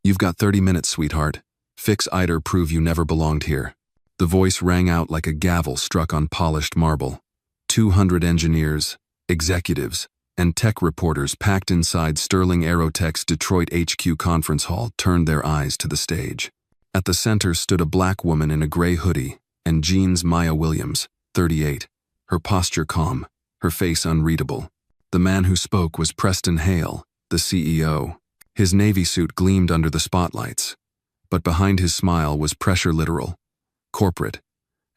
"You've got 30 minutes, sweetheart. Fix it or prove you never belonged here." The voice rang out like a gavel struck on polished marble. 200 engineers, executives, and tech reporters packed inside Sterling Aerotech's Detroit HQ conference hall turned their eyes to the stage. At the center stood a black woman in a gray hoodie and jeans. Maya Williams, 38, her posture calm, her face unreadable. The man who spoke was Preston Hale, the CEO. His navy suit gleamed under the spotlights, but behind his smile was pressure literal, corporate,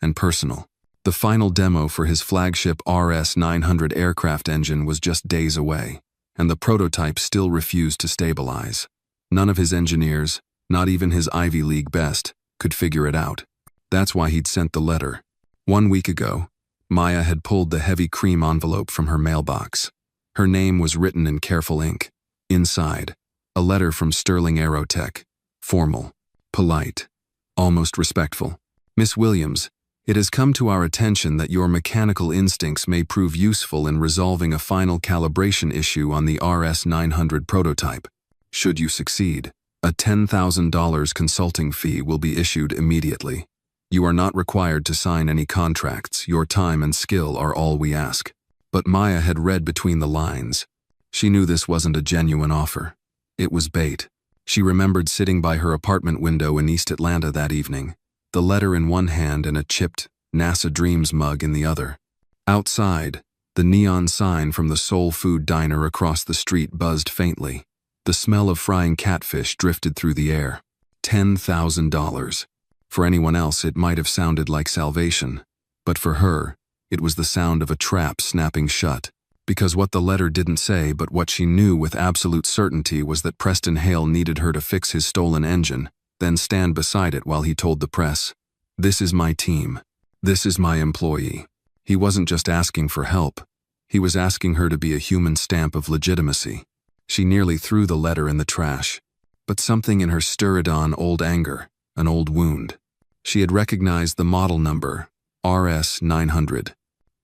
and personal. The final demo for his flagship RS-900 aircraft engine was just days away, and the prototype still refused to stabilize. None of his engineers, not even his Ivy League best, could figure it out. That's why he'd sent the letter. 1 week ago, Maya had pulled the heavy cream envelope from her mailbox. Her name was written in careful ink. Inside, a letter from Sterling Aerotech. Formal, polite, almost respectful. "Miss Williams, it has come to our attention that your mechanical instincts may prove useful in resolving a final calibration issue on the RS-900 prototype. Should you succeed, a $10,000 consulting fee will be issued immediately. You are not required to sign any contracts. Your time and skill are all we ask." But Maya had read between the lines. She knew this wasn't a genuine offer. It was bait. She remembered sitting by her apartment window in East Atlanta that evening, the letter in one hand and a chipped NASA Dreams mug in the other. Outside, the neon sign from the soul food diner across the street buzzed faintly. The smell of frying catfish drifted through the air. $10,000. For anyone else, it might have sounded like salvation, but for her, it was the sound of a trap snapping shut. Because what the letter didn't say, but what she knew with absolute certainty, was that Preston Hale needed her to fix his stolen engine, then stand beside it while he told the press, "This is my team. This is my employee." He wasn't just asking for help. He was asking her to be a human stamp of legitimacy. She nearly threw the letter in the trash. But something in her stirred on old anger, an old wound. She had recognized the model number, RS-900.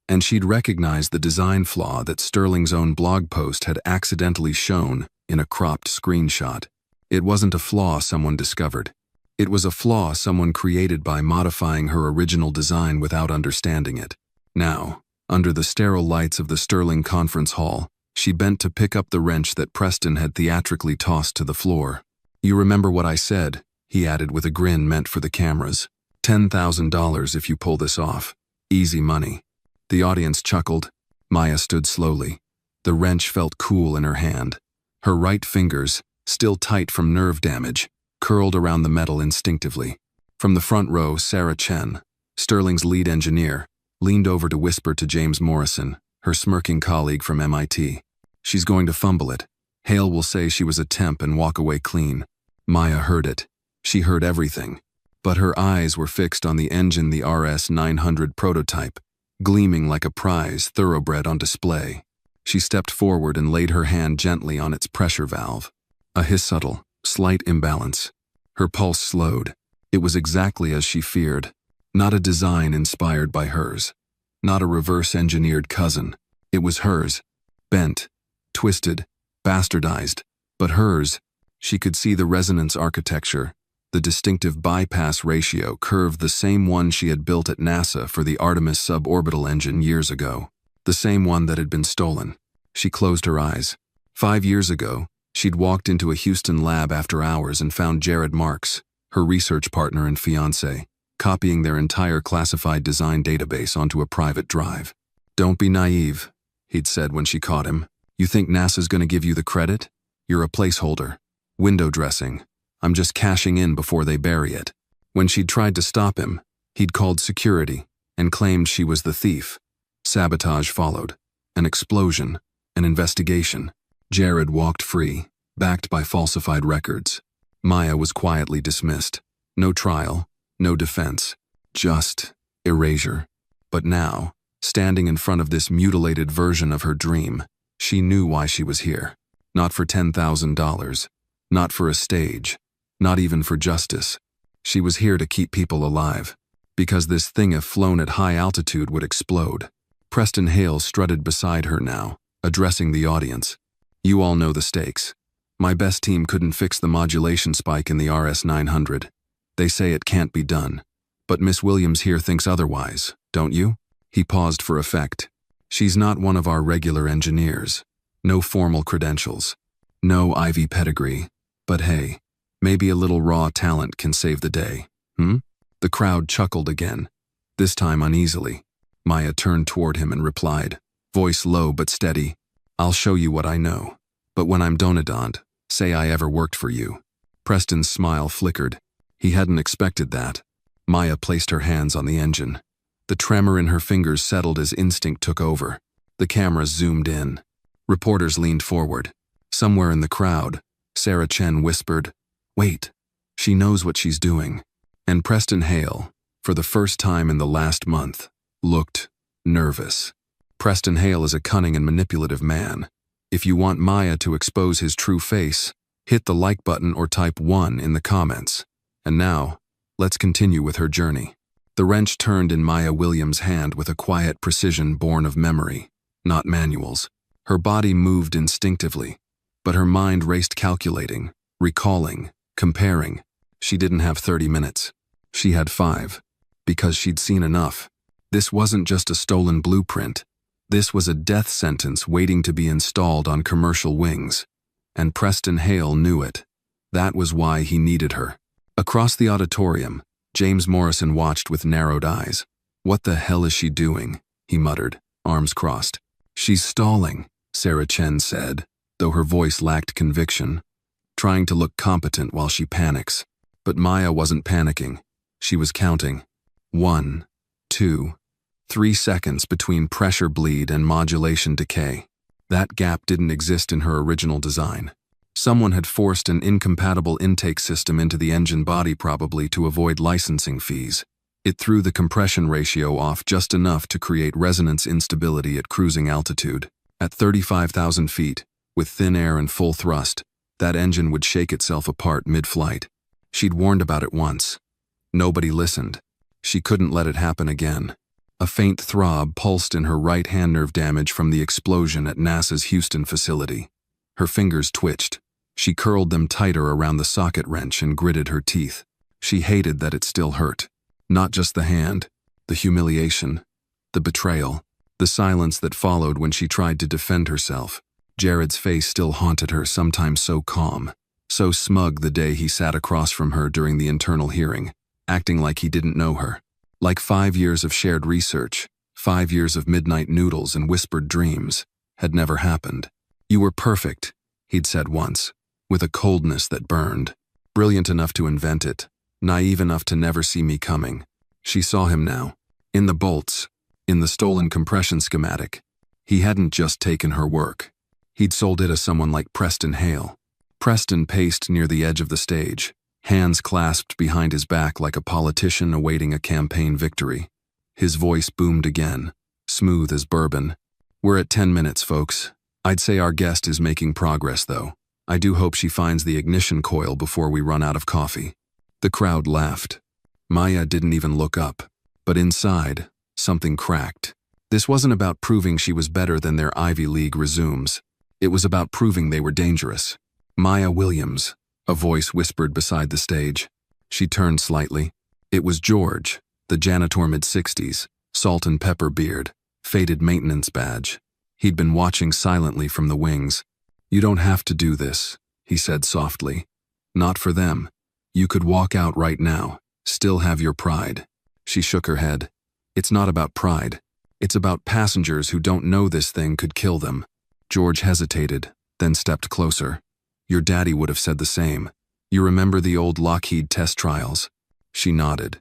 And she'd recognized the design flaw that Sterling's own blog post had accidentally shown in a cropped screenshot. It wasn't a flaw someone discovered. It was a flaw someone created by modifying her original design without understanding it. Now, under the sterile lights of the Sterling conference hall, she bent to pick up the wrench that Preston had theatrically tossed to the floor. "You remember what I said," he added with a grin meant for the cameras. $10,000 if you pull this off. Easy money." The audience chuckled. Maya stood slowly. The wrench felt cool in her hand. Her right fingers, still tight from nerve damage, curled around the metal instinctively. From the front row, Sarah Chen, Sterling's lead engineer, leaned over to whisper to James Morrison, her smirking colleague from MIT. "She's going to fumble it. Hale will say she was a temp and walk away clean." Maya heard it. She heard everything. But her eyes were fixed on the engine, the RS-900 prototype, gleaming like a prize thoroughbred on display. She stepped forward and laid her hand gently on its pressure valve. A subtle, slight imbalance. Her pulse slowed. It was exactly as she feared. Not a design inspired by hers. Not a reverse-engineered cousin. It was hers. Bent, twisted, bastardized. But hers. She could see the resonance architecture. The distinctive bypass ratio curved, the same one she had built at NASA for the Artemis suborbital engine years ago. The same one that had been stolen. She closed her eyes. 5 years ago, she'd walked into a Houston lab after hours and found Jared Marks, her research partner and fiancé, copying their entire classified design database onto a private drive. "Don't be naive," he'd said when she caught him. "You think NASA's going to give you the credit? You're a placeholder. Window dressing. I'm just cashing in before they bury it." When she'd tried to stop him, he'd called security and claimed she was the thief. Sabotage followed. An explosion. An investigation. Jared walked free, backed by falsified records. Maya was quietly dismissed. No trial, no defense. Just erasure. But now, standing in front of this mutilated version of her dream, she knew why she was here. Not for $10,000. Not for a stage. Not even for justice. She was here to keep people alive. Because this thing, if flown at high altitude, would explode. Preston Hale strutted beside her now, addressing the audience. "You all know the stakes. My best team couldn't fix the modulation spike in the RS-900. They say it can't be done. But Miss Williams here thinks otherwise, don't you? He paused for effect. She's not one of our regular engineers. No formal credentials. No Ivy pedigree. But hey, maybe a little raw talent can save the day, hmm? The crowd chuckled again, this time uneasily. Maya turned toward him and replied, voice low but steady, I'll show you what I know. But when I'm donadont, say I ever worked for you. Preston's smile flickered. He hadn't expected that. Maya placed her hands on the engine. The tremor in her fingers settled as instinct took over. The cameras zoomed in. Reporters leaned forward. Somewhere in the crowd, Sarah Chen whispered, wait, she knows what she's doing. And Preston Hale, for the first time in the last month, looked nervous. Preston Hale is a cunning and manipulative man. If you want Maya to expose his true face, hit the like button or type 1 in the comments. And now, let's continue with her journey. The wrench turned in Maya Williams' hand with a quiet precision born of memory, not manuals. Her body moved instinctively, but her mind raced calculating, recalling, comparing. She didn't have 30 minutes. She had 5, because she'd seen enough. This wasn't just a stolen blueprint. This was a death sentence waiting to be installed on commercial wings. And Preston Hale knew it. That was why he needed her. Across the auditorium, James Morrison watched with narrowed eyes. What the hell is she doing? He muttered, arms crossed. She's stalling, Sarah Chen said, though her voice lacked conviction. Trying to look competent while she panics. But Maya wasn't panicking. She was counting. 1, 2, 3 seconds between pressure bleed and modulation decay. That gap didn't exist in her original design. Someone had forced an incompatible intake system into the engine body probably to avoid licensing fees. It threw the compression ratio off just enough to create resonance instability at cruising altitude. At 35,000 feet, with thin air and full thrust, that engine would shake itself apart mid-flight. She'd warned about it once. Nobody listened. She couldn't let it happen again. A faint throb pulsed in her right hand nerve damage from the explosion at NASA's Houston facility. Her fingers twitched. She curled them tighter around the socket wrench and gritted her teeth. She hated that it still hurt. Not just the hand, the humiliation, the betrayal, the silence that followed when she tried to defend herself. Jared's face still haunted her, sometimes so calm, so smug the day he sat across from her during the internal hearing, acting like he didn't know her. Like 5 years of shared research, 5 years of midnight noodles and whispered dreams, had never happened. You were perfect, he'd said once, with a coldness that burned. Brilliant enough to invent it, naive enough to never see me coming. She saw him now. In the bolts, in the stolen compression schematic. He hadn't just taken her work. He'd sold it to someone like Preston Hale. Preston paced near the edge of the stage, hands clasped behind his back like a politician awaiting a campaign victory. His voice boomed again, smooth as bourbon. We're at 10 minutes, folks. I'd say our guest is making progress, though. I do hope she finds the ignition coil before we run out of coffee. The crowd laughed. Maya didn't even look up. But inside, something cracked. This wasn't about proving she was better than their Ivy League resumes. It was about proving they were dangerous. Maya Williams, a voice whispered beside the stage. She turned slightly. It was George, the janitor mid-60s, salt and pepper beard, faded maintenance badge. He'd been watching silently from the wings. You don't have to do this, he said softly. Not for them. You could walk out right now, still have your pride. She shook her head. It's not about pride. It's about passengers who don't know this thing could kill them. George hesitated, then stepped closer. Your daddy would have said the same. You remember the old Lockheed test trials? She nodded.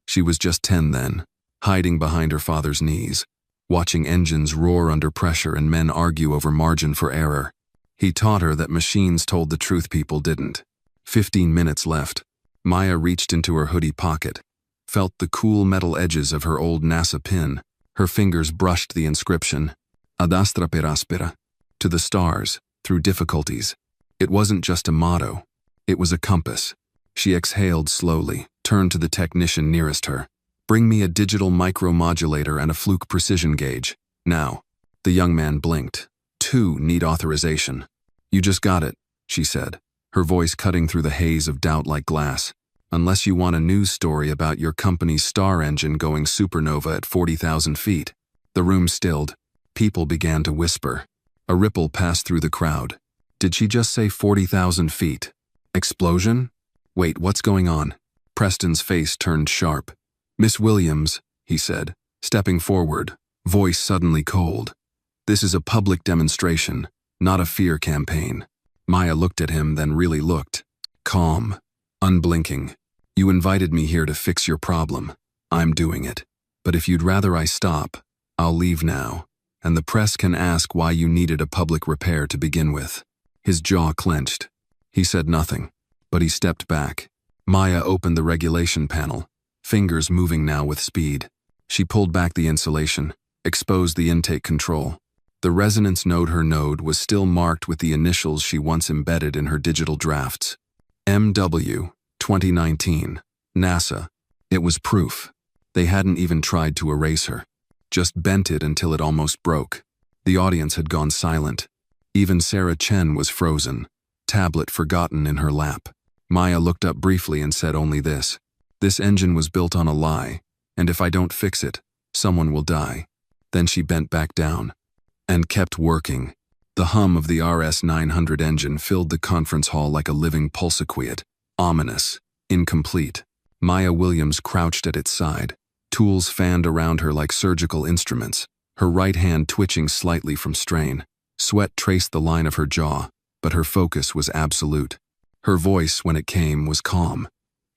She was just 10 then, hiding behind her father's knees, watching engines roar under pressure and men argue over margin for error. He taught her that machines told the truth people didn't. 15 minutes left. Maya reached into her hoodie pocket, felt the cool metal edges of her old NASA pin. Her fingers brushed the inscription, Ad astra per aspera, to the stars, through difficulties. It wasn't just a motto. It was a compass. She exhaled slowly, turned to the technician nearest her. Bring me a digital micromodulator and a fluke precision gauge. Now. The young man blinked. 2 need authorization. You just got it, she said, her voice cutting through the haze of doubt like glass. "Unless you want a news story about your company's star engine going supernova at 40,000 feet." The room stilled. People began to whisper. A ripple passed through the crowd. Did she just say 40,000 feet? Explosion? Wait, what's going on? Preston's face turned sharp. "Miss Williams," he said, stepping forward, voice suddenly cold. "This is a public demonstration, not a fear campaign." Maya looked at him, then really looked. Calm, unblinking. "You invited me here to fix your problem. I'm doing it. But if you'd rather I stop, I'll leave now, and the press can ask why you needed a public repair to begin with." His jaw clenched. He said nothing, but he stepped back. Maya opened the regulation panel, fingers moving now with speed. She pulled back the insulation, exposed the intake control. The resonance node her node was still marked with the initials she once embedded in her digital drafts. MW, 2019, NASA. It was proof. They hadn't even tried to erase her, just bent it until it almost broke. The audience had gone silent. Even Sarah Chen was frozen, tablet forgotten in her lap. Maya looked up briefly and said only this. "This engine was built on a lie, and if I don't fix it, someone will die." Then she bent back down and kept working. The hum of the RS-900 engine filled the conference hall like a living pulsequiet, ominous, incomplete. Maya Williams crouched at its side, tools fanned around her like surgical instruments, her right hand twitching slightly from strain. Sweat traced the line of her jaw, but her focus was absolute. Her voice, when it came, was calm,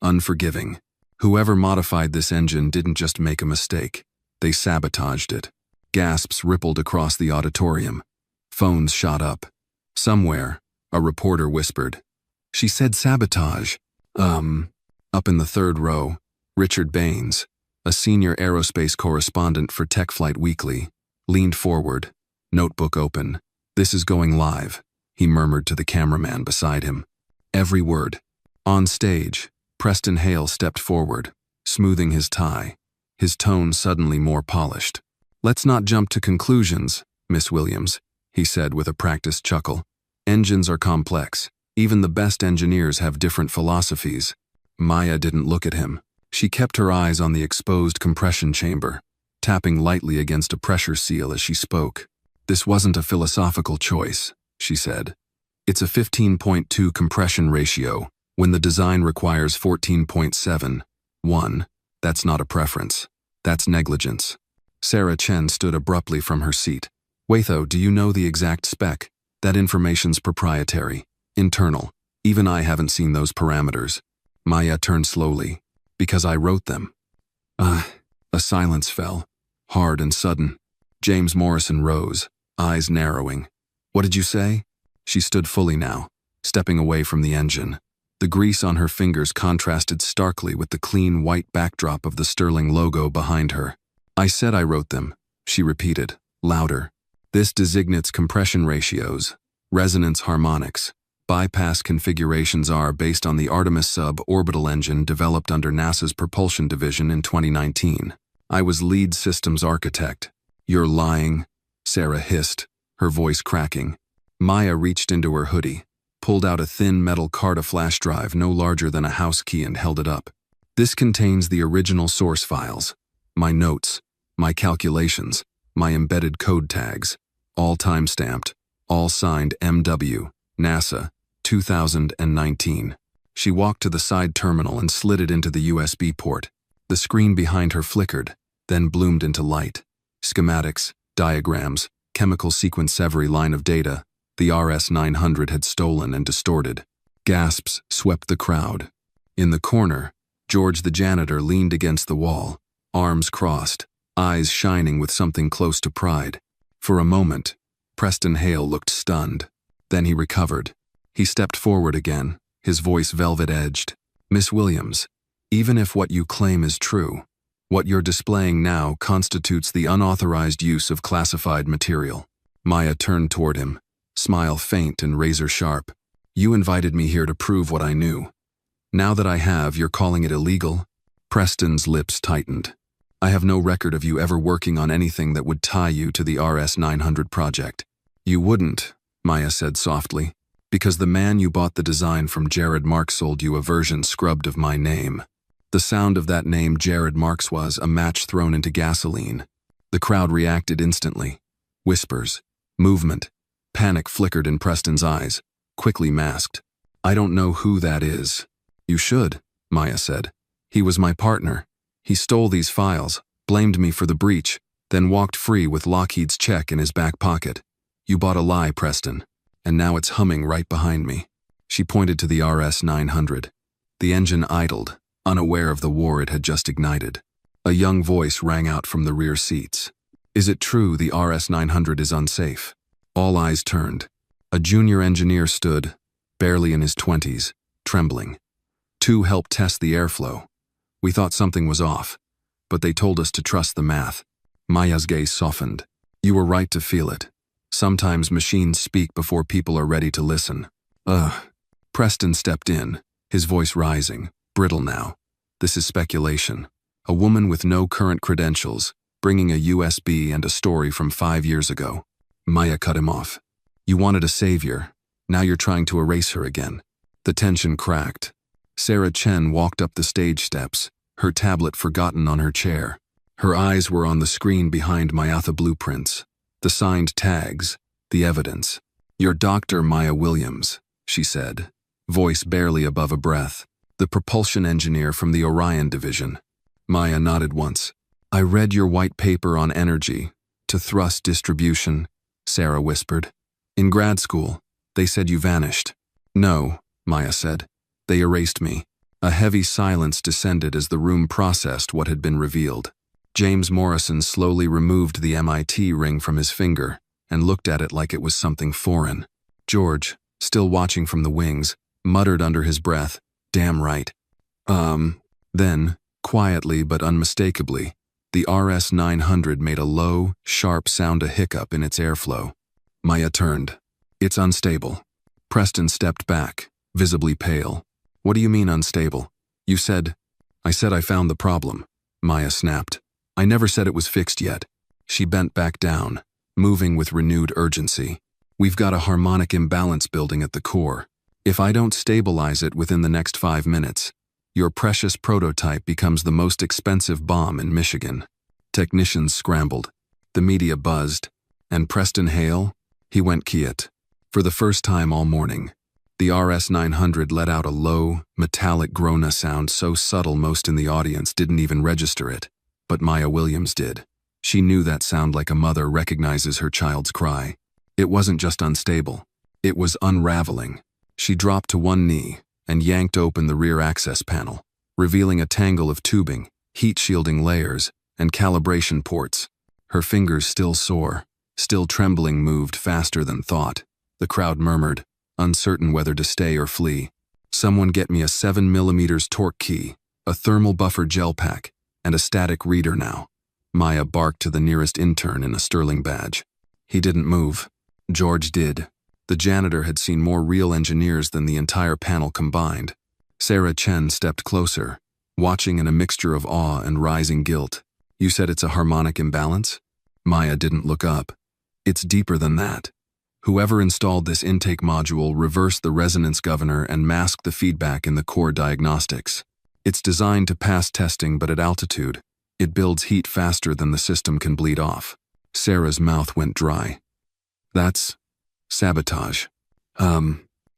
unforgiving. Whoever modified this engine didn't just make a mistake. They sabotaged it. Gasps rippled across the auditorium. Phones shot up. Somewhere, a reporter whispered, "She said sabotage." Up in the third row, Richard Baines, a senior aerospace correspondent for TechFlight Weekly, leaned forward, notebook open. "This is going live," he murmured to the cameraman beside him. Every word. On stage, Preston Hale stepped forward, smoothing his tie, his tone suddenly more polished. "Let's not jump to conclusions, Miss Williams," he said with a practiced chuckle. "Engines are complex. Even the best engineers have different philosophies." Maya didn't look at him. She kept her eyes on the exposed compression chamber, tapping lightly against a pressure seal as she spoke. "This wasn't a philosophical choice," she said. "It's a 15.2 compression ratio, when the design requires 14.7. That's not a preference. That's negligence." Sarah Chen stood abruptly from her seat. "Waitho, do you know the exact spec? That information's proprietary, internal. Even I haven't seen those parameters." Maya turned slowly. "Because I wrote them." A silence fell, hard and sudden. James Morrison rose, eyes narrowing. "What did you say?" She stood fully now, stepping away from the engine. The grease on her fingers contrasted starkly with the clean white backdrop of the Sterling logo behind her. "I said I wrote them," she repeated, louder. "This designates compression ratios, resonance harmonics. Bypass configurations are based on the Artemis sub-orbital engine developed under NASA's Propulsion Division in 2019. I was lead systems architect." "You're lying," Sarah hissed, her voice cracking. Maya reached into her hoodie, pulled out a thin metal Carta flash drive no larger than a house key and held it up. "This contains the original source files, my notes, my calculations, my embedded code tags, all time-stamped, all signed MW, NASA, 2019. She walked to the side terminal and slid it into the USB port. The screen behind her flickered, then bloomed into light. Schematics, diagrams, chemical sequence every line of data the RS-900 had stolen and distorted. Gasps swept the crowd. In the corner, George the janitor leaned against the wall, arms crossed, eyes shining with something close to pride. For a moment, Preston Hale looked stunned. Then he recovered. He stepped forward again, his voice velvet-edged. "Miss Williams, even if what you claim is true, what you're displaying now constitutes the unauthorized use of classified material." Maya turned toward him, smile faint and razor-sharp. "You invited me here to prove what I knew. Now that I have, you're calling it illegal?" Preston's lips tightened. "I have no record of you ever working on anything that would tie you to the RS-900 project." "You wouldn't," Maya said softly. Because the man you bought the design from, Jared Marks, sold you a version scrubbed of my name. The sound of that name, Jared Marks, was a match thrown into gasoline. The crowd reacted instantly. Whispers, movement, panic flickered in Preston's eyes, quickly masked. I don't know who that is. You should, Maya said. He was my partner. He stole these files, blamed me for the breach, then walked free with Lockheed's check in his back pocket. You bought a lie, Preston, and now it's humming right behind me. She pointed to the RS-900. The engine idled, unaware of the war it had just ignited. A young voice rang out from the rear seats. Is it true the RS-900 is unsafe? All eyes turned. A junior engineer stood, barely in his 20s, trembling. Two helped test the airflow. We thought something was off, but they told us to trust the math. Maya's gaze softened. You were right to feel it. Sometimes machines speak before people are ready to listen. Preston stepped in, his voice rising, brittle now. This is speculation. A woman with no current credentials, bringing a USB and a story from 5 years ago. Maya cut him off. You wanted a savior. Now you're trying to erase her again. The tension cracked. Sarah Chen walked up the stage steps, her tablet forgotten on her chair. Her eyes were on the screen behind Mayatha blueprints, the signed tags, the evidence. You're Dr. Maya Williams, she said, voice barely above a breath. The propulsion engineer from the Orion division. Maya nodded once. I read your white paper on energy, to thrust distribution, Sarah whispered. In grad school, they said you vanished. No, Maya said. They erased me. A heavy silence descended as the room processed what had been revealed. James Morrison slowly removed the MIT ring from his finger and looked at it like it was something foreign. George, still watching from the wings, muttered under his breath, damn right. Then, quietly but unmistakably, the RS-900 made a low, sharp sound, a hiccup in its airflow. Maya turned. It's unstable. Preston stepped back, visibly pale. What do you mean unstable? You said... I said I found the problem, Maya snapped. I never said it was fixed yet. She bent back down, moving with renewed urgency. We've got a harmonic imbalance building at the core. If I don't stabilize it within the next 5 minutes, your precious prototype becomes the most expensive bomb in Michigan. Technicians scrambled. The media buzzed. And Preston Hale? He went quiet. For the first time all morning, the RS-900 let out a low, metallic groan, sound so subtle most in the audience didn't even register it. But Maya Williams did. She knew that sound like a mother recognizes her child's cry. It wasn't just unstable. It was unraveling. She dropped to one knee and yanked open the rear access panel, revealing a tangle of tubing, heat-shielding layers, and calibration ports. Her fingers, still sore, still trembling, moved faster than thought. The crowd murmured, uncertain whether to stay or flee. Someone get me a 7mm torque key, a thermal buffer gel pack, and a static reader now. Maya barked to the nearest intern in a Sterling badge. He didn't move. George did. The janitor had seen more real engineers than the entire panel combined. Sarah Chen stepped closer, watching in a mixture of awe and rising guilt. You said it's a harmonic imbalance? Maya didn't look up. It's deeper than that. Whoever installed this intake module reversed the resonance governor and masked the feedback in the core diagnostics. It's designed to pass testing, but at altitude, it builds heat faster than the system can bleed off. Sarah's mouth went dry. That's sabotage.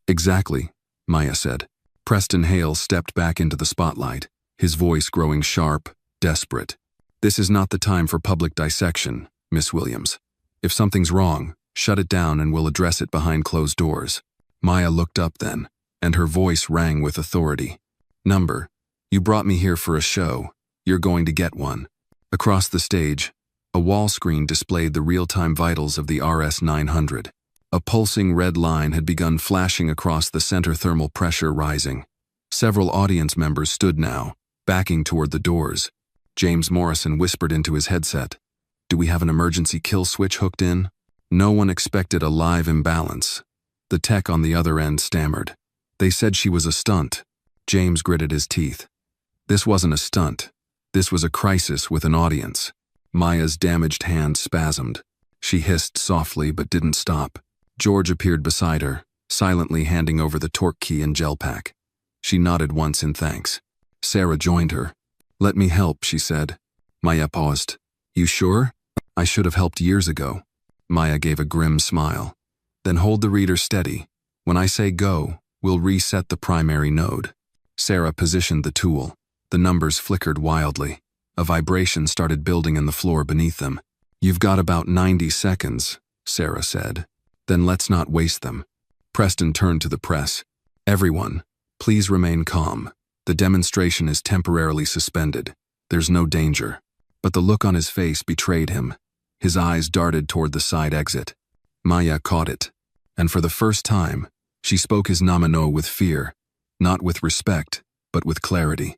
Exactly, Maya said. Preston Hale stepped back into the spotlight, his voice growing sharp, desperate. This is not the time for public dissection, Miss Williams. If something's wrong, shut it down and we'll address it behind closed doors. Maya looked up then, and her voice rang with authority. Number, you brought me here for a show. You're going to get one. Across the stage, a wall screen displayed the real-time vitals of the RS-900. A pulsing red line had begun flashing across the center, thermal pressure rising. Several audience members stood now, backing toward the doors. James Morrison whispered into his headset. Do we have an emergency kill switch hooked in? No one expected a live imbalance. The tech on the other end stammered. They said she was a stunt. James gritted his teeth. This wasn't a stunt. This was a crisis with an audience. Maya's damaged hand spasmed. She hissed softly but didn't stop. George appeared beside her, silently handing over the torque key and gel pack. She nodded once in thanks. Sarah joined her. "Let me help," she said. Maya paused. "You sure? I should have helped years ago." Maya gave a grim smile. "Then hold the reader steady. When I say go, we'll reset the primary node." Sarah positioned the tool. The numbers flickered wildly. A vibration started building in the floor beneath them. "You've got about 90 seconds, Sarah said. "Then let's not waste them." Preston turned to the press. "Everyone, please remain calm. The demonstration is temporarily suspended. There's no danger." But the look on his face betrayed him. His eyes darted toward the side exit. Maya caught it. And for the first time, she spoke his nomino with fear, not with respect, but with clarity.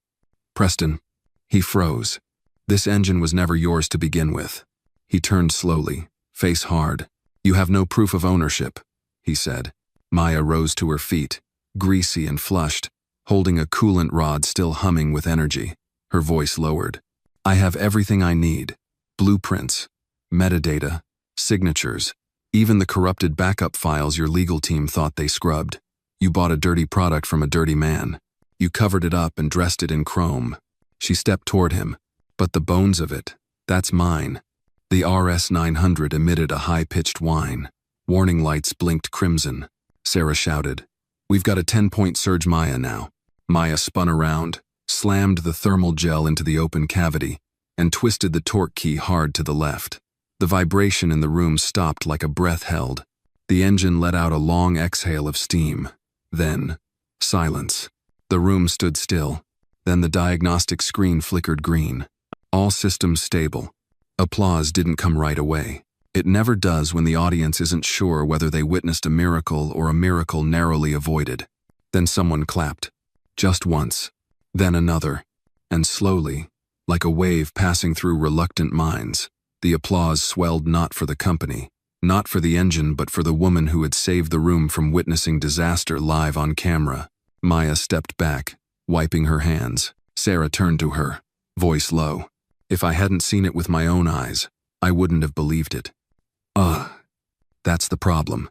"Preston." He froze. "This engine was never yours to begin with." He turned slowly, face hard. "You have no proof of ownership," he said. Maya rose to her feet, greasy and flushed, holding a coolant rod still humming with energy. Her voice lowered. "I have everything I need. Blueprints, metadata, signatures, even the corrupted backup files your legal team thought they scrubbed. You bought a dirty product from a dirty man. You covered it up and dressed it in chrome." She stepped toward him. "But the bones of it, that's mine." The RS-900 emitted a high-pitched whine. Warning lights blinked crimson. Sarah shouted, "We've got a 10-point surge Maya now." Maya spun around, slammed the thermal gel into the open cavity, and twisted the torque key hard to the left. The vibration in the room stopped like a breath held. The engine let out a long exhale of steam. Then, silence. The room stood still. Then the diagnostic screen flickered green. All systems stable. Applause didn't come right away. It never does when the audience isn't sure whether they witnessed a miracle or a miracle narrowly avoided. Then someone clapped. Just once. Then another. And slowly, like a wave passing through reluctant minds, the applause swelled not for the company, not for the engine, but for the woman who had saved the room from witnessing disaster live on camera. Maya stepped back, wiping her hands. Sarah turned to her, voice low. "If I hadn't seen it with my own eyes, I wouldn't have believed it." That's the problem,"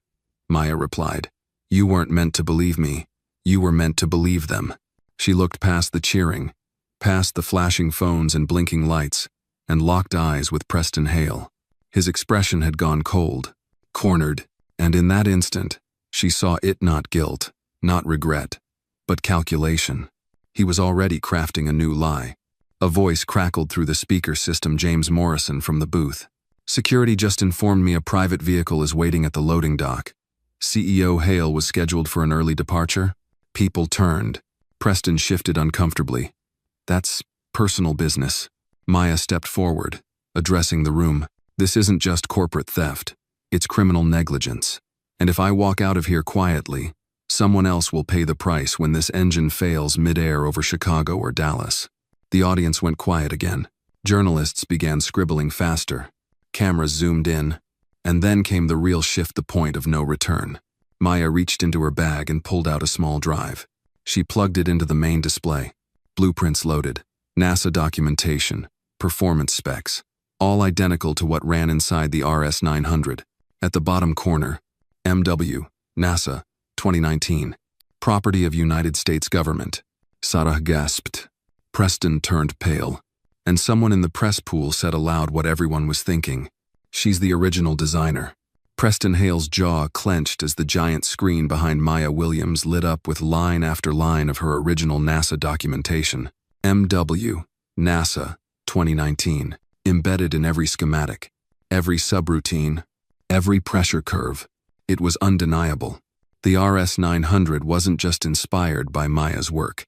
Maya replied. "You weren't meant to believe me. You were meant to believe them." She looked past the cheering, past the flashing phones and blinking lights, and locked eyes with Preston Hale. His expression had gone cold, cornered, and in that instant, she saw it not guilt, not regret, but calculation. He was already crafting a new lie. A voice crackled through the speaker system. James Morrison from the booth. "Security just informed me a private vehicle is waiting at the loading dock. CEO Hale was scheduled for an early departure." People turned. Preston shifted uncomfortably. "That's personal business." Maya stepped forward, addressing the room. "This isn't just corporate theft. It's criminal negligence. And if I walk out of here quietly, someone else will pay the price when this engine fails mid-air over Chicago or Dallas." The audience went quiet again. Journalists began scribbling faster. Cameras zoomed in. And then came the real shift, the point of no return. Maya reached into her bag and pulled out a small drive. She plugged it into the main display. Blueprints loaded. NASA documentation. Performance specs. All identical to what ran inside the RS-900. At the bottom corner, MW, NASA, 2019. Property of United States government. Sarah gasped. Preston turned pale. And someone in the press pool said aloud what everyone was thinking. "She's the original designer." Preston Hale's jaw clenched as the giant screen behind Maya Williams lit up with line after line of her original NASA documentation. MW, NASA, 2019. Embedded in every schematic, every subroutine, every pressure curve. It was undeniable. The RS-900 wasn't just inspired by Maya's work.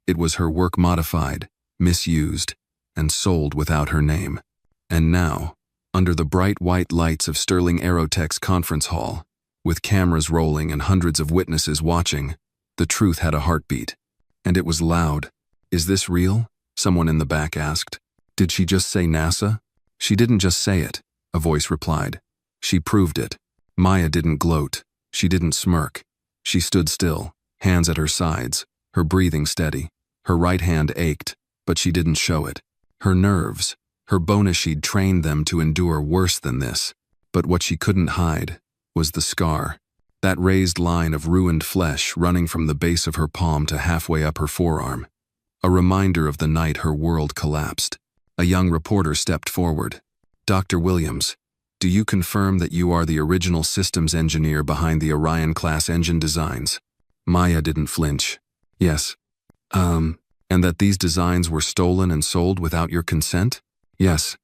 It was her work modified, misused, and sold without her name. And now, under the bright white lights of Sterling Aerotech's conference hall, with cameras rolling and hundreds of witnesses watching, the truth had a heartbeat. And it was loud. "Is this real?" someone in the back asked. "Did she just say NASA?" "She didn't just say it," a voice replied. "She proved it." Maya didn't gloat. She didn't smirk. She stood still, hands at her sides, her breathing steady. Her right hand ached, but she didn't show it. Her nerves, her bonus, she'd trained them to endure worse than this. But what she couldn't hide was the scar. That raised line of ruined flesh running from the base of her palm to halfway up her forearm. A reminder of the night her world collapsed. A young reporter stepped forward. "Dr. Williams, do you confirm that you are the original systems engineer behind the Orion-class engine designs?" Maya didn't flinch. "Yes." And that these designs were stolen and sold without your consent?" "Yes."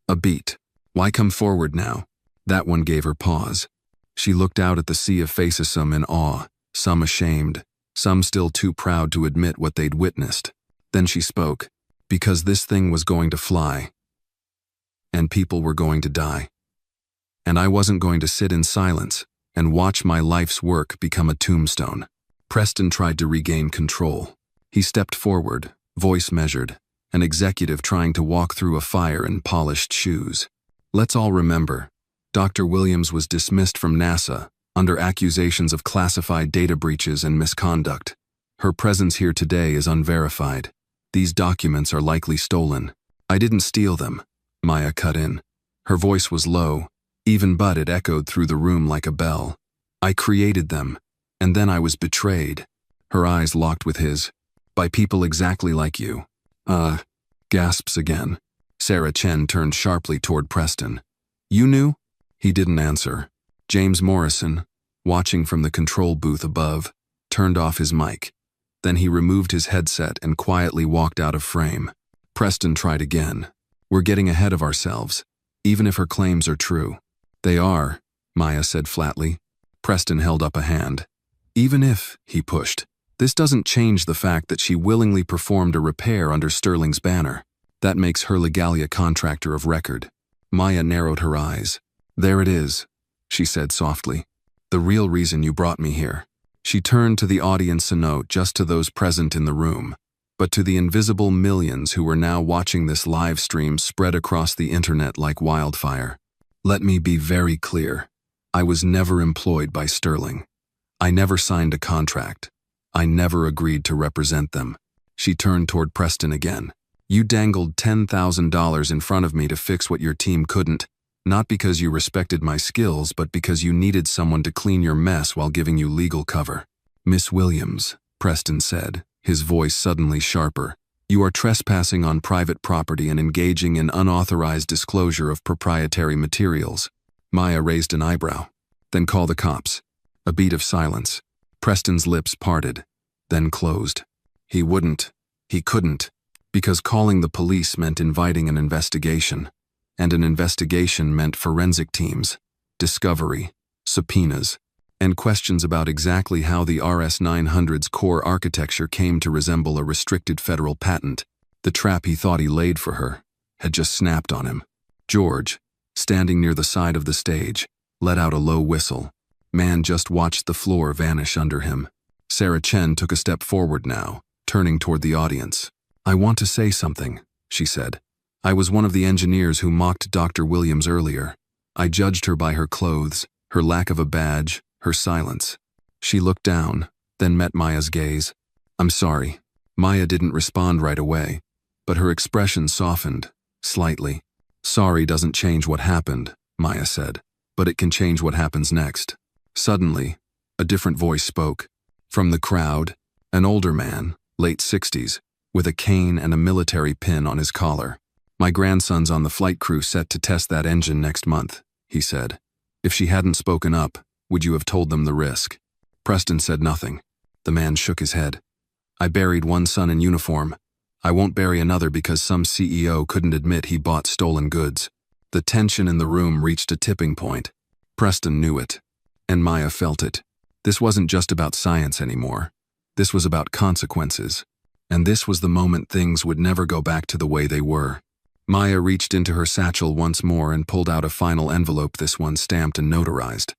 A beat. "Why come forward now?" That one gave her pause. She looked out at the sea of faces, some in awe, some ashamed, some still too proud to admit what they'd witnessed. Then she spoke. "Because this thing was going to fly. And people were going to die. And I wasn't going to sit in silence and watch my life's work become a tombstone." Preston tried to regain control. He stepped forward, voice measured, an executive trying to walk through a fire in polished shoes. "Let's all remember, Dr. Williams was dismissed from NASA under accusations of classified data breaches and misconduct. Her presence here today is unverified. These documents are likely stolen." "I didn't steal them," Maya cut in. Her voice was low, even but it echoed through the room like a bell. "I created them, and then I was betrayed." Her eyes locked with his. "By people exactly like you." Gasps again. Sarah Chen turned sharply toward Preston. "You knew?" He didn't answer. James Morrison, watching from the control booth above, turned off his mic. Then he removed his headset and quietly walked out of frame. Preston tried again. "We're getting ahead of ourselves, even if her claims are true." "They are," Maya said flatly. Preston held up a hand. "Even if," he pushed, "this doesn't change the fact that she willingly performed a repair under Sterling's banner. That makes her legally a contractor of record." Maya narrowed her eyes. "There it is," she said softly. "The real reason you brought me here." She turned to the audience, a note just to those present in the room, but to the invisible millions who were now watching this live stream spread across the internet like wildfire. "Let me be very clear. I was never employed by Sterling. I never signed a contract. I never agreed to represent them." She turned toward Preston again. "You dangled $10,000 in front of me to fix what your team couldn't, not because you respected my skills, but because you needed someone to clean your mess while giving you legal cover." "Miss Williams," Preston said, his voice suddenly sharper, "you are trespassing on private property and engaging in unauthorized disclosure of proprietary materials." Maya raised an eyebrow. "Then call the cops." A beat of silence. Preston's lips parted, then closed. He wouldn't. He couldn't. Because calling the police meant inviting an investigation. And an investigation meant forensic teams, discovery, subpoenas, and questions about exactly how the RS-900's core architecture came to resemble a restricted federal patent. The trap he thought he laid for her had just snapped on him. George, standing near the side of the stage, let out a low whistle. Man just watched the floor vanish under him. Sarah Chen took a step forward now, turning toward the audience. "I want to say something," she said. "I was one of the engineers who mocked Dr. Williams earlier. I judged her by her clothes, her lack of a badge, her silence." She looked down, then met Maya's gaze. "I'm sorry." Maya didn't respond right away, but her expression softened, slightly. "Sorry doesn't change what happened," Maya said, "but it can change what happens next." Suddenly, a different voice spoke. From the crowd, an older man, late 60s, with a cane and a military pin on his collar. "My grandson's on the flight crew set to test that engine next month," he said. "If she hadn't spoken up, would you have told them the risk?" Preston said nothing. The man shook his head. "I buried one son in uniform. I won't bury another because some CEO couldn't admit he bought stolen goods." The tension in the room reached a tipping point. Preston knew it. And Maya felt it. This wasn't just about science anymore. This was about consequences. And this was the moment things would never go back to the way they were. Maya reached into her satchel once more and pulled out a final envelope, this one stamped and notarized.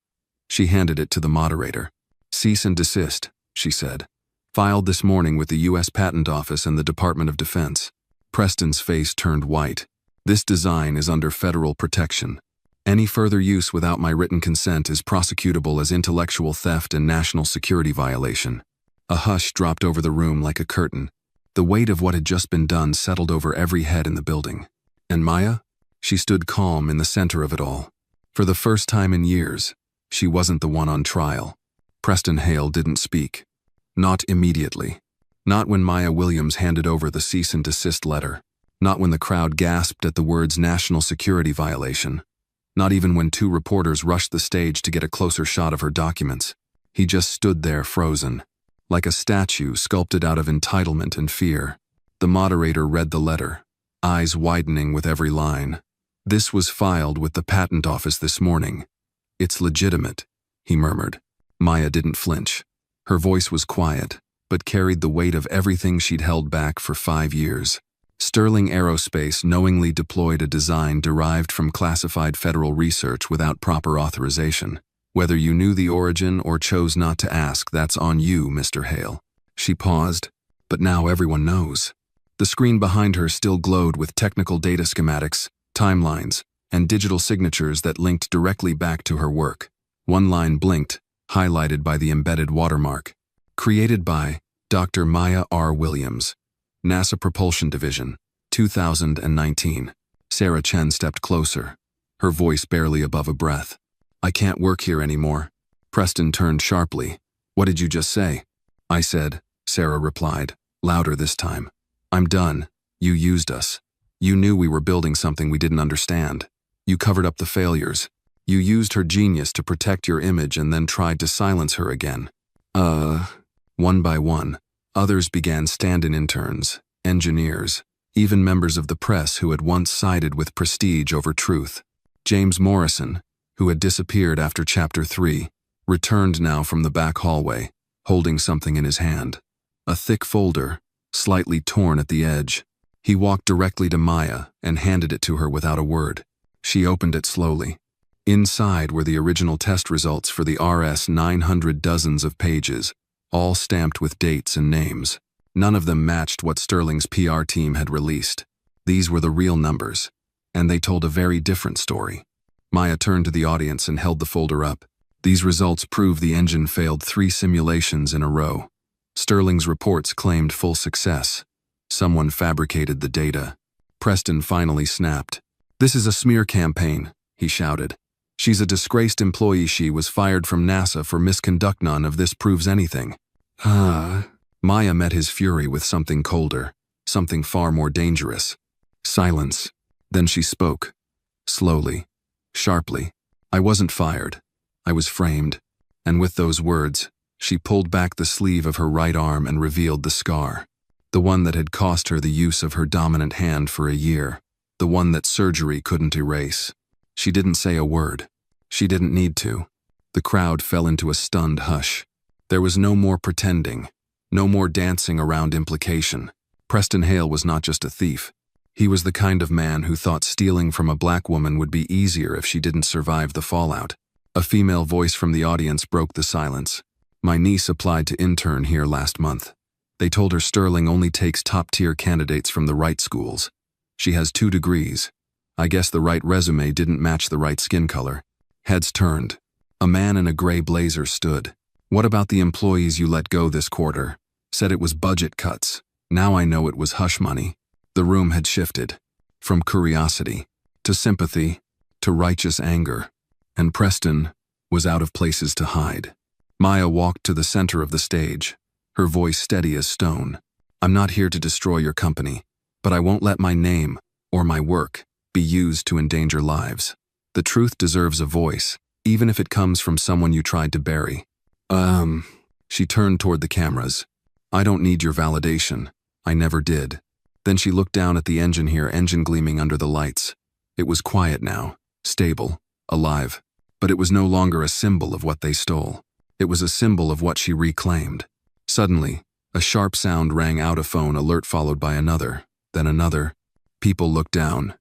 She handed it to the moderator. "Cease and desist," she said. "Filed this morning with the U.S. Patent Office and the Department of Defense." Preston's face turned white. "This design is under federal protection. Any further use without my written consent is prosecutable as intellectual theft and national security violation." A hush dropped over the room like a curtain. The weight of what had just been done settled over every head in the building. And Maya? She stood calm in the center of it all. For the first time in years, she wasn't the one on trial. Preston Hale didn't speak. Not immediately. Not when Maya Williams handed over the cease and desist letter. Not when the crowd gasped at the words national security violation. Not even when 2 reporters rushed the stage to get a closer shot of her documents. He just stood there frozen, like a statue sculpted out of entitlement and fear. The moderator read the letter, eyes widening with every line. "This was filed with the patent office this morning. It's legitimate," he murmured. Maya didn't flinch. Her voice was quiet, but carried the weight of everything she'd held back for 5 years. Sterling Aerospace knowingly deployed a design derived from classified federal research without proper authorization. Whether you knew the origin or chose not to ask, that's on you, Mr. Hale. She paused, but now everyone knows. The screen behind her still glowed with technical data schematics, timelines, and digital signatures that linked directly back to her work. One line blinked, highlighted by the embedded watermark. Created by Dr. Maya R. Williams, NASA Propulsion Division, 2019. Sarah Chen stepped closer, her voice barely above a breath. "I can't work here anymore." Preston turned sharply. "What did you just say?" "I said," Sarah replied, louder this time. "I'm done. You used us. You knew we were building something we didn't understand. You covered up the failures. You used her genius to protect your image and then tried to silence her again." One by one, others began stand-in interns, engineers, even members of the press who had once sided with prestige over truth. James Morrison, who had disappeared after Chapter 3, returned now from the back hallway, holding something in his hand. A thick folder, slightly torn at the edge. He walked directly to Maya and handed it to her without a word. She opened it slowly. Inside were the original test results for the RS-900, dozens of pages, all stamped with dates and names. None of them matched what Sterling's PR team had released. These were the real numbers, and they told a very different story. Maya turned to the audience and held the folder up. These results prove the engine failed 3 simulations in a row. Sterling's reports claimed full success. Someone fabricated the data. Preston finally snapped. "This is a smear campaign," he shouted. "She's a disgraced employee. She was fired from NASA for misconduct. None of this proves anything." Maya met his fury with something colder, something far more dangerous. Silence. Then she spoke. Slowly, sharply. "I wasn't fired. I was framed." And with those words, she pulled back the sleeve of her right arm and revealed the scar. The one that had cost her the use of her dominant hand for a year. The one that surgery couldn't erase. She didn't say a word. She didn't need to. The crowd fell into a stunned hush. There was no more pretending, no more dancing around implication. Preston Hale was not just a thief. He was the kind of man who thought stealing from a black woman would be easier if she didn't survive the fallout. A female voice from the audience broke the silence. "My niece applied to intern here last month. They told her Sterling only takes top-tier candidates from the right schools. She has 2 degrees. I guess the right resume didn't match the right skin color." Heads turned. A man in a gray blazer stood. "What about the employees you let go this quarter? Said it was budget cuts. Now I know it was hush money." The room had shifted. From curiosity, to sympathy, to righteous anger. And Preston was out of places to hide. Maya walked to the center of the stage, her voice steady as stone. "I'm not here to destroy your company, but I won't let my name, or my work, be used to endanger lives. The truth deserves a voice, even if it comes from someone you tried to bury." She turned toward the cameras. "I don't need your validation. I never did." Then she looked down at the engine here, engine gleaming under the lights. It was quiet now, stable, alive. But it was no longer a symbol of what they stole. It was a symbol of what she reclaimed. Suddenly, a sharp sound rang out, a phone alert followed by another, then another. People looked down.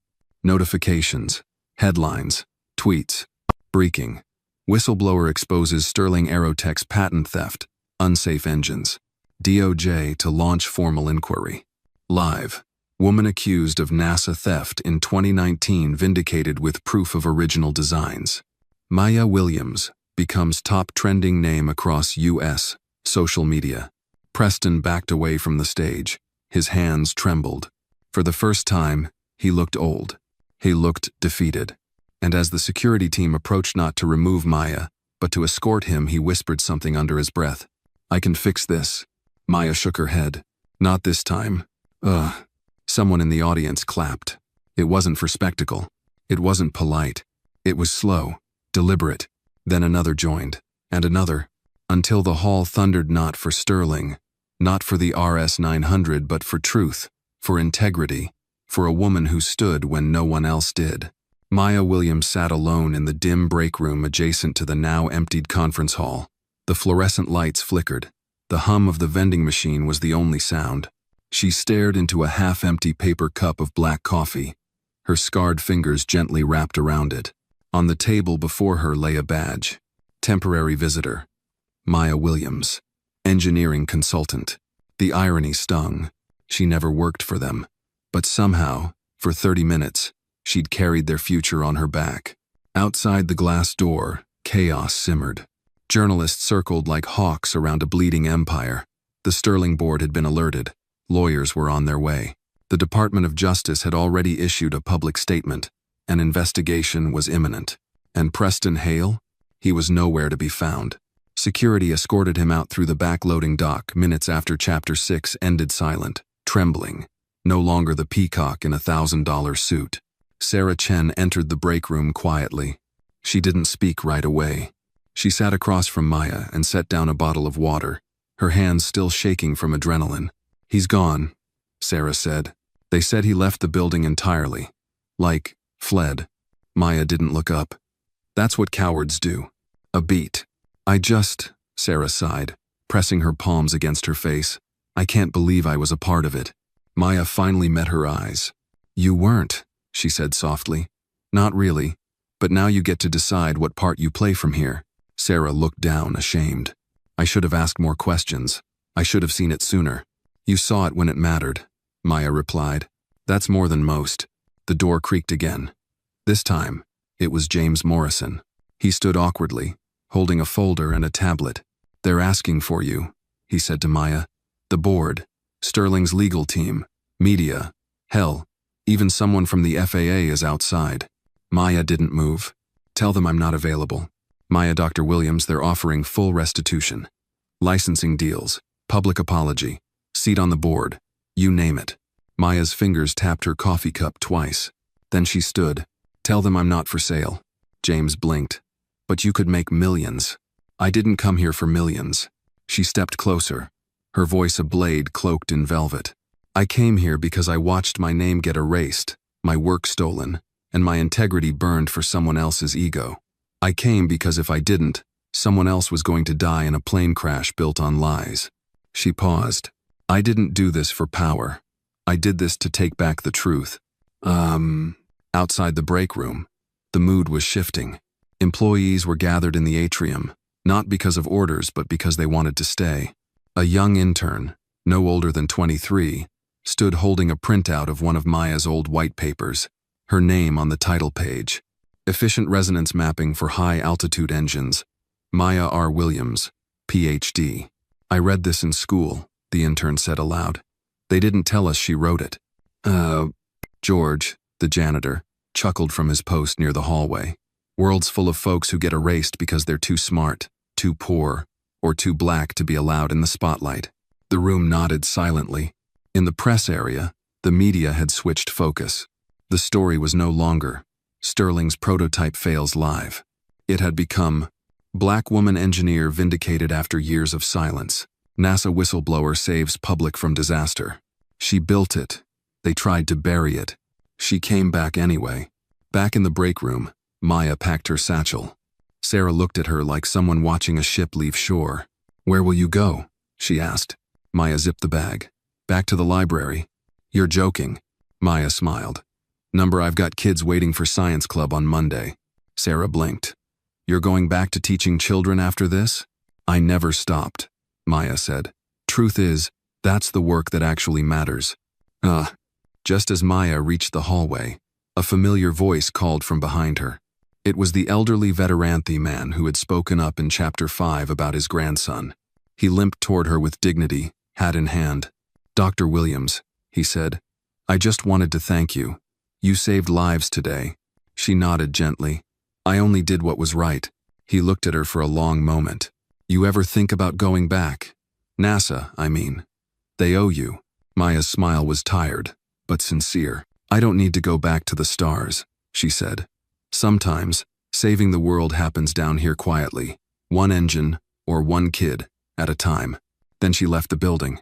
Notifications, headlines, tweets. Breaking. Whistleblower exposes Sterling Aerotech's patent theft, unsafe engines. DOJ to launch formal inquiry. Live. Woman accused of NASA theft in 2019 vindicated with proof of original designs. Maya Williams becomes top trending name across U.S. social media. Preston backed away from the stage. His hands trembled. For the first time, he looked old. He looked defeated. And as the security team approached not to remove Maya, but to escort him he whispered something under his breath. "I can fix this." Maya shook her head. "Not this time." Ugh. Someone in the audience clapped. It wasn't for spectacle. It wasn't polite. It was slow, deliberate. Then another joined, and another, until the hall thundered not for Sterling, not for the RS 900, but for truth, for integrity, for a woman who stood when no one else did. Maya Williams sat alone in the dim break room adjacent to the now emptied conference hall. The fluorescent lights flickered. The hum of the vending machine was the only sound. She stared into a half-empty paper cup of black coffee, her scarred fingers gently wrapped around it. On the table before her lay a badge. Temporary visitor. Maya Williams. Engineering consultant. The irony stung. She never worked for them. But somehow, for 30 minutes, she'd carried their future on her back. Outside the glass door, chaos simmered. Journalists circled like hawks around a bleeding empire. The Sterling board had been alerted. Lawyers were on their way. The Department of Justice had already issued a public statement. An investigation was imminent. And Preston Hale? He was nowhere to be found. Security escorted him out through the back-loading dock minutes after Chapter 6 ended silent, trembling. No longer the peacock in a $1,000 suit. Sarah Chen entered the break room quietly. She didn't speak right away. She sat across from Maya and set down a bottle of water, her hands still shaking from adrenaline. "He's gone," Sarah said. "They said he left the building entirely. Like, fled." Maya didn't look up. "That's what cowards do." A beat. Sarah sighed, pressing her palms against her face. "I can't believe I was a part of it." Maya finally met her eyes. "You weren't," she said softly. "Not really, but now you get to decide what part you play from here." Sarah looked down, ashamed. "I should have asked more questions. I should have seen it sooner." "You saw it when it mattered," Maya replied. "That's more than most." The door creaked again. This time, it was James Morrison. He stood awkwardly, holding a folder and a tablet. "They're asking for you," he said to Maya. "The board, Sterling's legal team, media, hell, even someone from the FAA is outside." Maya didn't move. "Tell them I'm not available." "Maya, Dr. Williams, they're offering full restitution. Licensing deals, public apology, seat on the board, you name it." Maya's fingers tapped her coffee cup twice. Then she stood. "Tell them I'm not for sale." James blinked. "But you could make millions." "I didn't come here for millions." She stepped closer, her voice a blade cloaked in velvet. "I came here because I watched my name get erased, my work stolen, and my integrity burned for someone else's ego. I came because if I didn't, someone else was going to die in a plane crash built on lies." She paused. "I didn't do this for power. I did this to take back the truth." Outside the break room, the mood was shifting. Employees were gathered in the atrium, not because of orders but because they wanted to stay. A young intern, no older than 23, stood holding a printout of one of Maya's old white papers, her name on the title page. "Efficient resonance mapping for high-altitude engines. Maya R. Williams, Ph.D. "I read this in school," the intern said aloud. "They didn't tell us she wrote it." George, the janitor, chuckled from his post near the hallway. "World's full of folks who get erased because they're too smart, too poor, or too black to be allowed in the spotlight." The room nodded silently. In the press area, the media had switched focus. The story was no longer "Sterling's prototype fails live." It had become "Black woman engineer vindicated after years of silence. NASA whistleblower saves public from disaster." She built it. They tried to bury it. She came back anyway. Back in the break room, Maya packed her satchel. Sarah looked at her like someone watching a ship leave shore. "Where will you go?" she asked. Maya zipped the bag. "Back to the library." "You're joking." Maya smiled. "Number, I've got kids waiting for science club on Monday." Sarah blinked. "You're going back to teaching children after this?" "I never stopped," Maya said. "Truth is, that's the work that actually matters." Just as Maya reached the hallway, a familiar voice called from behind her. It was the elderly veteranthi man who had spoken up in Chapter 5 about his grandson. He limped toward her with dignity, hat in hand. "Dr. Williams," he said, "I just wanted to thank you. You saved lives today." She nodded gently. "I only did what was right." He looked at her for a long moment. You ever think about going back? NASA, I mean. They owe you. Maya's smile was tired, but sincere. I don't need to go back to the stars, she said. Sometimes, saving the world happens down here quietly, one engine or one kid at a time. Then she left the building.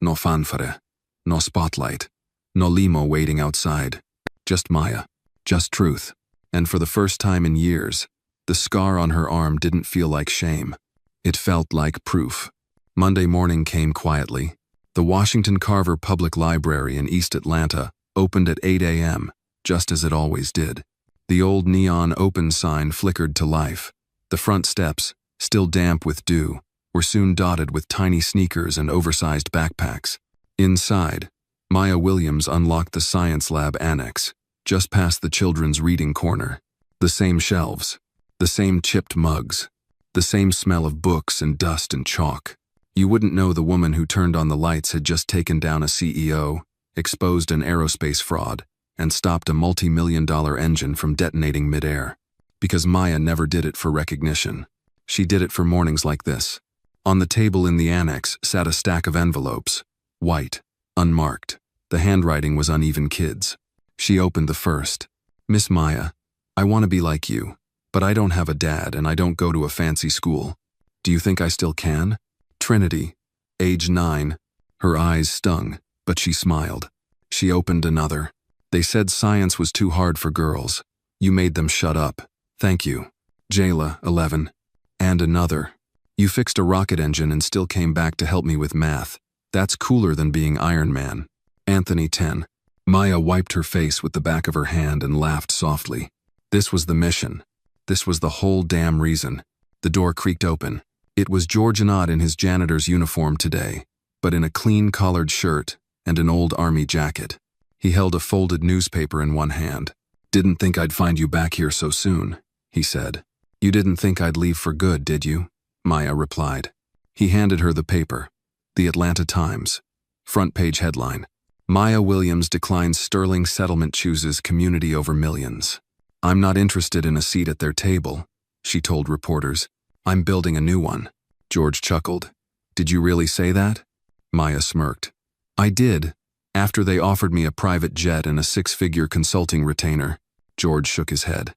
No fanfare, no spotlight, no limo waiting outside. Just Maya, just truth. And for the first time in years, the scar on her arm didn't feel like shame. It felt like proof. Monday morning came quietly. The Washington Carver Public Library in East Atlanta opened at 8 a.m., just as it always did. The old neon open sign flickered to life. The front steps, still damp with dew, were soon dotted with tiny sneakers and oversized backpacks. Inside, Maya Williams unlocked the science lab annex, just past the children's reading corner. The same shelves, the same chipped mugs, the same smell of books and dust and chalk. You wouldn't know the woman who turned on the lights had just taken down a CEO, exposed an aerospace fraud, and stopped a multi-million-dollar engine from detonating midair. Because Maya never did it for recognition. She did it for mornings like this. On the table in the annex sat a stack of envelopes, white, unmarked. The handwriting was uneven kids. She opened the first. Miss Maya, I want to be like you, but I don't have a dad and I don't go to a fancy school. Do you think I still can? Trinity, age 9. Her eyes stung, but she smiled. She opened another. They said science was too hard for girls. You made them shut up. Thank you. Jayla, 11. And another. You fixed a rocket engine and still came back to help me with math. That's cooler than being Iron Man. Anthony, 10. Maya wiped her face with the back of her hand and laughed softly. This was the mission. This was the whole damn reason. The door creaked open. It was George Anod in his janitor's uniform today, but in a clean collared shirt and an old army jacket. He held a folded newspaper in one hand. Didn't think I'd find you back here so soon, he said. You didn't think I'd leave for good, did you? Maya replied. He handed her the paper. The Atlanta Times. Front page headline. Maya Williams declines Sterling settlement, chooses community over millions. I'm not interested in a seat at their table, she told reporters. I'm building a new one. George chuckled. Did you really say that? Maya smirked. I did, after they offered me a private jet and a 6-figure consulting retainer. George shook his head.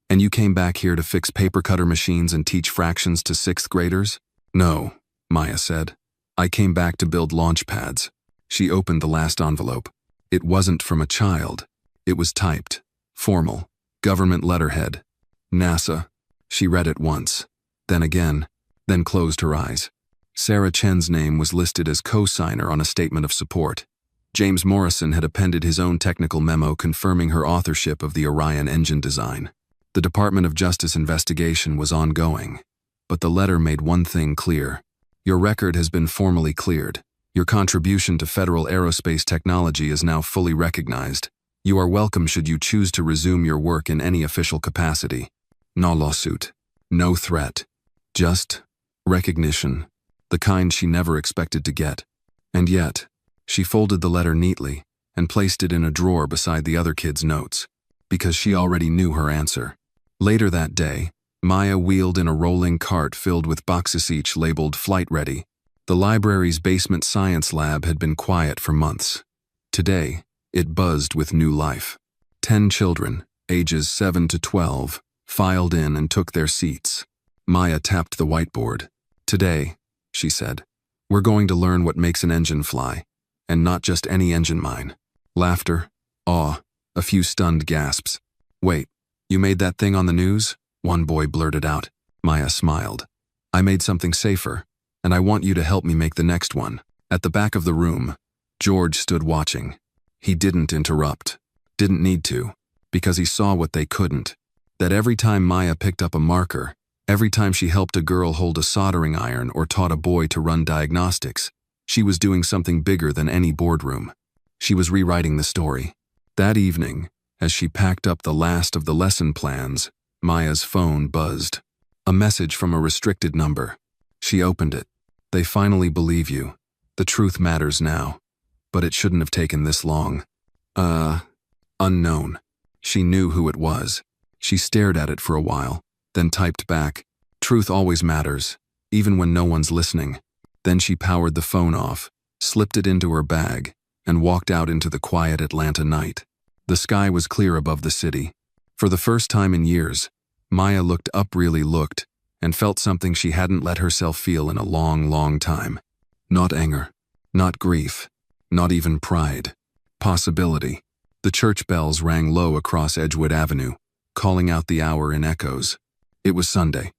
And you came back here to fix paper cutter machines and teach fractions to 6th graders? No, Maya said. I came back to build launch pads. She opened the last envelope. It wasn't from a child. It was typed, formal, government letterhead. NASA. She read it once, then again, then closed her eyes. Sarah Chen's name was listed as co-signer on a statement of support. James Morrison had appended his own technical memo confirming her authorship of the Orion engine design. The Department of Justice investigation was ongoing, but the letter made one thing clear. Your record has been formally cleared. Your contribution to federal aerospace technology is now fully recognized. You are welcome should you choose to resume your work in any official capacity. No lawsuit. No threat. Just recognition. The kind she never expected to get. And yet, she folded the letter neatly and placed it in a drawer beside the other kids' notes, because she already knew her answer. Later that day, Maya wheeled in a rolling cart filled with boxes each labeled Flight Ready. The library's basement science lab had been quiet for months. Today, it buzzed with new life. 10 children, ages 7 to 12, filed in and took their seats. Maya tapped the whiteboard. Today, she said, we're going to learn what makes an engine fly, and not just any engine mine. Laughter, awe, a few stunned gasps. Wait, you made that thing on the news? One boy blurted out. Maya smiled. I made something safer, and I want you to help me make the next one. At the back of the room, George stood watching. He didn't interrupt. Didn't need to, because he saw what they couldn't. That every time Maya picked up a marker, every time she helped a girl hold a soldering iron or taught a boy to run diagnostics, she was doing something bigger than any boardroom. She was rewriting the story. That evening, as she packed up the last of the lesson plans, Maya's phone buzzed. A message from a restricted number. She opened it. They finally believe you. The truth matters now. But it shouldn't have taken this long. Unknown. She knew who it was. She stared at it for a while, then typed back, Truth always matters, even when no one's listening. Then she powered the phone off, slipped it into her bag, and walked out into the quiet Atlanta night. The sky was clear above the city. For the first time in years, Maya really looked, and felt something she hadn't let herself feel in a long, long time. Not anger, not grief, not even pride. Possibility. The church bells rang low across Edgewood Avenue, calling out the hour in echoes. It was Sunday.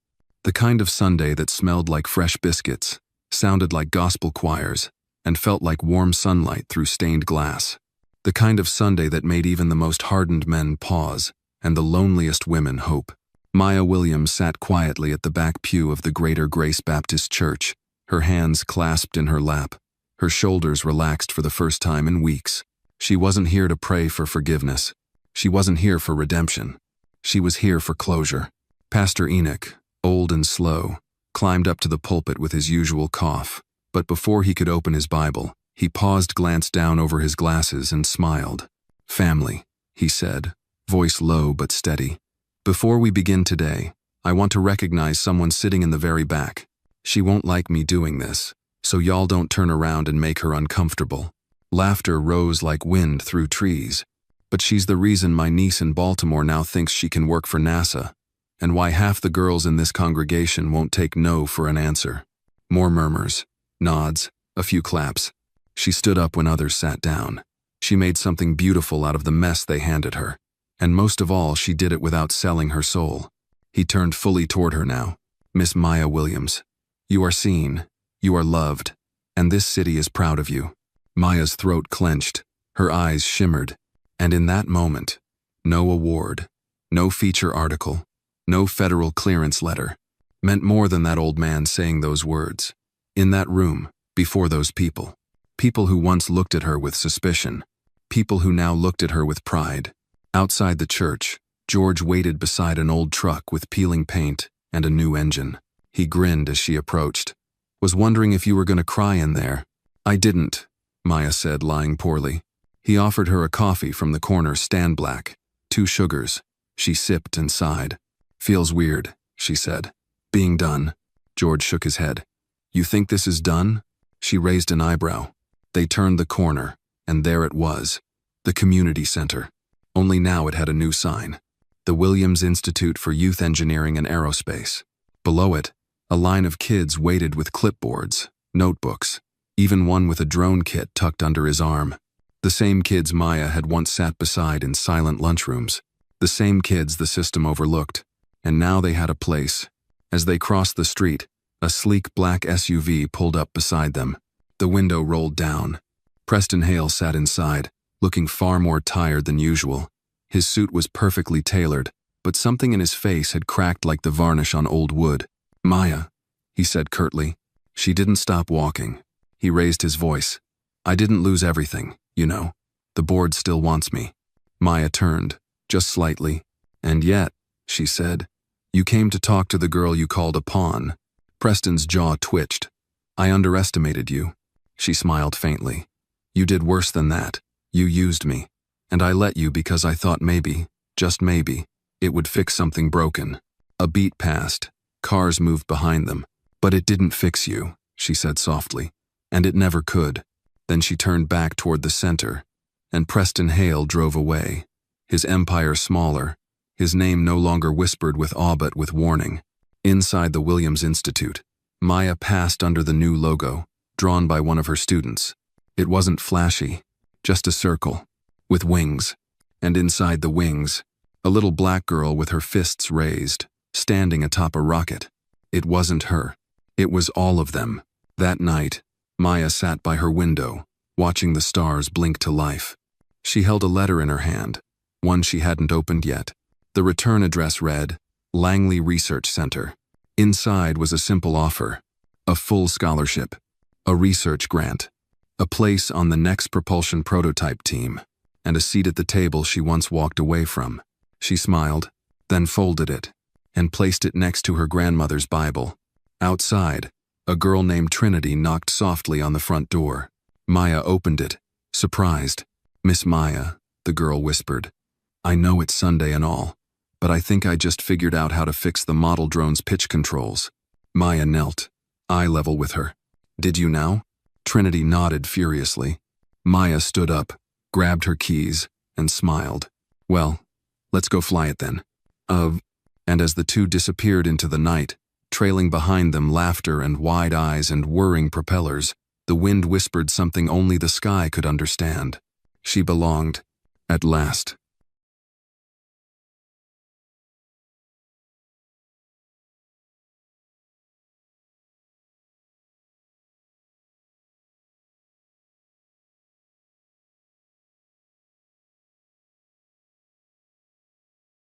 The kind of Sunday that smelled like fresh biscuits, sounded like gospel choirs, and felt like warm sunlight through stained glass. The kind of Sunday that made even the most hardened men pause, and the loneliest women hope. Maya Williams sat quietly at the back pew of the Greater Grace Baptist Church, her hands clasped in her lap, her shoulders relaxed for the first time in weeks. She wasn't here to pray for forgiveness. She wasn't here for redemption. She was here for closure. Pastor Enoch, old and slow, climbed up to the pulpit with his usual cough, but before he could open his Bible, he paused, glanced down over his glasses, and smiled. "Family," he said, voice low but steady. "Before we begin today, I want to recognize someone sitting in the very back. She won't like me doing this, so y'all don't turn around and make her uncomfortable." Laughter rose like wind through trees. "But she's the reason my niece in Baltimore now thinks she can work for NASA, and why half the girls in this congregation won't take no for an answer." More murmurs, nods, a few claps. She stood up when others sat down. She made something beautiful out of the mess they handed her. And most of all, she did it without selling her soul. He turned fully toward her now. "Miss Maya Williams, you are seen, you are loved, and this city is proud of you." Maya's throat clenched, her eyes shimmered, and in that moment, no award, no feature article, no federal clearance letter, meant more than that old man saying those words. In that room, before those people. People who once looked at her with suspicion. People who now looked at her with pride. Outside the church, George waited beside an old truck with peeling paint and a new engine. He grinned as she approached. "Was wondering if you were going to cry in there." "I didn't," Maya said, lying poorly. He offered her a coffee from the corner, stand black, 2 sugars. She sipped and sighed. "Feels weird," she said. "Being done." George shook his head. "You think this is done?" She raised an eyebrow. They turned the corner, and there it was, the community center. Only now it had a new sign. The Williams Institute for Youth Engineering and Aerospace. Below it, a line of kids waited with clipboards, notebooks, even one with a drone kit tucked under his arm. The same kids Maya had once sat beside in silent lunchrooms. The same kids the system overlooked. And now they had a place. As they crossed the street, a sleek black SUV pulled up beside them. The window rolled down. Preston Hale sat inside, looking far more tired than usual. His suit was perfectly tailored, but something in his face had cracked like the varnish on old wood. "Maya," he said curtly. She didn't stop walking. He raised his voice. "I didn't lose everything, you know. The board still wants me." Maya turned, just slightly. "And yet," she said, "you came to talk to the girl you called a pawn." Preston's jaw twitched. "I underestimated you." She smiled faintly. "You did worse than that. You used me. And I let you because I thought maybe, just maybe, it would fix something broken." A beat passed. Cars moved behind them. "But it didn't fix you," she said softly. "And it never could." Then she turned back toward the center, and Preston Hale drove away, his empire smaller, his name no longer whispered with awe but with warning. Inside the Williams Institute, Maya passed under the new logo, drawn by one of her students. It wasn't flashy, just a circle, with wings. And inside the wings, a little black girl with her fists raised, standing atop a rocket. It wasn't her. It was all of them. That night, Maya sat by her window, watching the stars blink to life. She held a letter in her hand, one she hadn't opened yet. The return address read, Langley Research Center. Inside was a simple offer, a full scholarship, a research grant, a place on the next propulsion prototype team, and a seat at the table she once walked away from. She smiled, then folded it, and placed it next to her grandmother's Bible. Outside, a girl named Trinity knocked softly on the front door. Maya opened it, surprised. "Miss Maya," the girl whispered. "I know it's Sunday and all, but I think I just figured out how to fix the model drone's pitch controls. Maya knelt, eye level with her. Did you now? Trinity nodded furiously. Maya stood up, grabbed her keys, and smiled. Well, let's go fly it then. And as the two disappeared into the night, trailing behind them laughter and wide eyes and whirring propellers, the wind whispered something only the sky could understand. She belonged, at last.